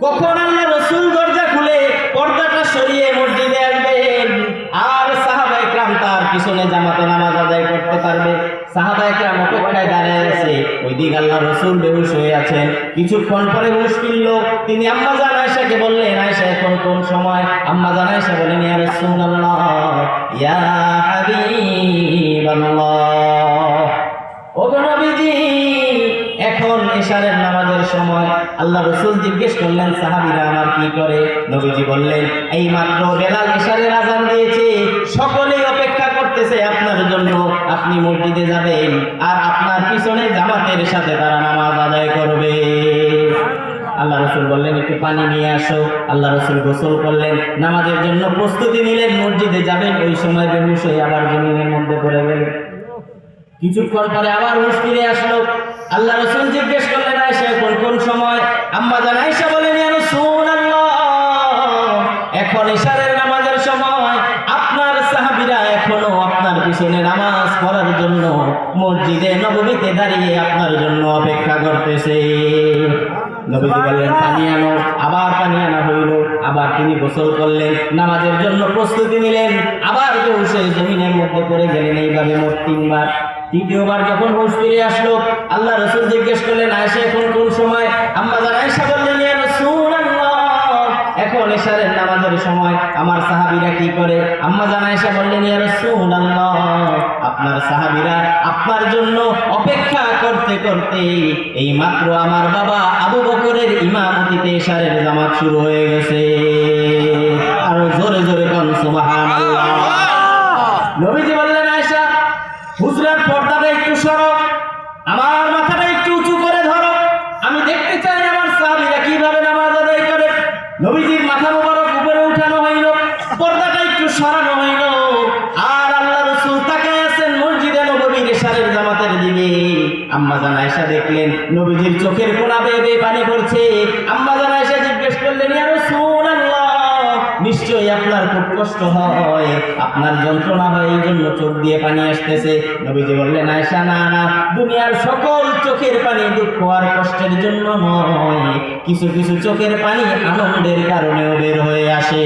কখন আল্লাহ রাসূল দরজা খুলে পর্দাটা সরিয়ে মসজিদে আসবেন আর সাহাবায়ে কেরাম তার পিছনে জামাতে নামাজ আদায় করতে পারবে। সাহাবায়ে কেরাম অপেক্ষায় দাঁড়িয়ে আছে, ওইদিকে আল্লাহ রাসূল বেহুশ হয়ে আছেন। কিছুক্ষণ পরে হুঁশ ফিরল। তিনি আম্মা জান আয়েশাকে বললেন, আয়েশা এখন কোন সময়? আম্মা জান আয়েশা বলেন, ইয়া রাসূলুল্লাহ, ইয়া হাবিবাল্লাহ, ও নবীজি এখন ইশারের নামাজের সময়। আল্লাহ রাসূল জিজ্ঞেস করলেন, সাহাবীরা আমার কি করে? নবীজি বললেন, এই মাত্র বেলাল ইশারের আযান দিয়েছে, সকলেই অপেক্ষা করতেছে আপনার জন্য। আপনি মসজিদে যাবেন আর আপনার পিছনে জামাতের সাথে তারা নামাজ আদায় করবে। আল্লাহ রাসূল বললেন, একটু পানি নিয়ে আসো। আল্লাহ রাসূল গোসল করলেন, নামাজের জন্য প্রস্তুতি নিলেন, মসজিদে যাবেন। ওই সময় বেহুশ হয়ে আবার জমিনের মধ্যে পড়ে গেলেন। কিছুক্ষণ পরে আবার হুঁশ ফিরে আসলো। আল্লাহ রাসূল জিজ্ঞেস করলেন, আয়েশা এখন কোন সময়? আম্মা জান আয়েশা বলেন, ইয়া রাসূলুল্লাহ, এখন ইশারের নামাজের সময়। আপনার সাহাবীরা এখনো আপনার পিছনে নামাজ পড়ার জন্য মসজিদে নববীতে দাঁড়িয়ে আপনার জন্য অপেক্ষা করতেছে। নবীজি বললেন, পানি আনো। আবার পানি আনা হইল। আবার তিনি গোসল করলেন, নামাজের জন্য প্রস্তুতি নিলেন। আবার বেহুশ হয়ে জমিনের মধ্যে পড়ে গেলেন। এইভাবে মোট 3 বার। তৃতীয়বার যখন হুঁশ ফিরে আসলো, আল্লাহ রাসূল জিজ্ঞেস করলেন, আয়েশা এখন কোন সময়? আম্মা জান আয়েশা বললেন, ইয়া রাসূলুল্লাহ, এখন ইশারের নামাজের সময়। আমার সাহাবীরা কি করে? আম্মা জান আয়েশা বললেন, ইয়া রাসূলুল্লাহ, আপনার সাহাবীরা আপনার জন্য অপেক্ষা করতে করতে এই মাত্র আমার বাবা আবু বকরের ইমামতিতে ইশারের জামাত শুরু হয়ে গেছে। আরো জোরে জোরে কোন সুবহানাল্লাহ। নবীজি বললেন, আয়েশা, হুজরার পর্দাটা একটু সরো, আমার মাথাটা একটু উঁচু করে ধরো, আমি দেখতে চাই আমার সাহাবীরা কিভাবে নামাজ আদায় করে। নবীজির মাথা মোবারক উপরে উঠানো হইল, পর্দাটা একটু সরানো হইল, আর আল্লাহ রাসূল তাকিয়ে আছেন মসজিদে নববীর ইশারের জামাতের দিকে। আম্মা জান আয়েশা দেখলেন নবীজির চোখের কোণা বেয়ে বেয়ে পানি পড়ছে। আম্মা জান আয়েশা জিজ্ঞেস করলেন, ইয়া রাসূলুল্লাহ, নিশ্চয়ই আপনার খুব কষ্ট হয়, আপনার যন্ত্রণা হয়, এই জন্য চোখ দিয়ে পানি আসতেছে। নবীজি বললেন, আয়েশা, না না, দুনিয়ার সকল চোখের পানি দুঃখ আর কষ্টের জন্য নয়, কিছু কিছু চোখের পানি আনন্দের কারণেও বের হয়ে আসে।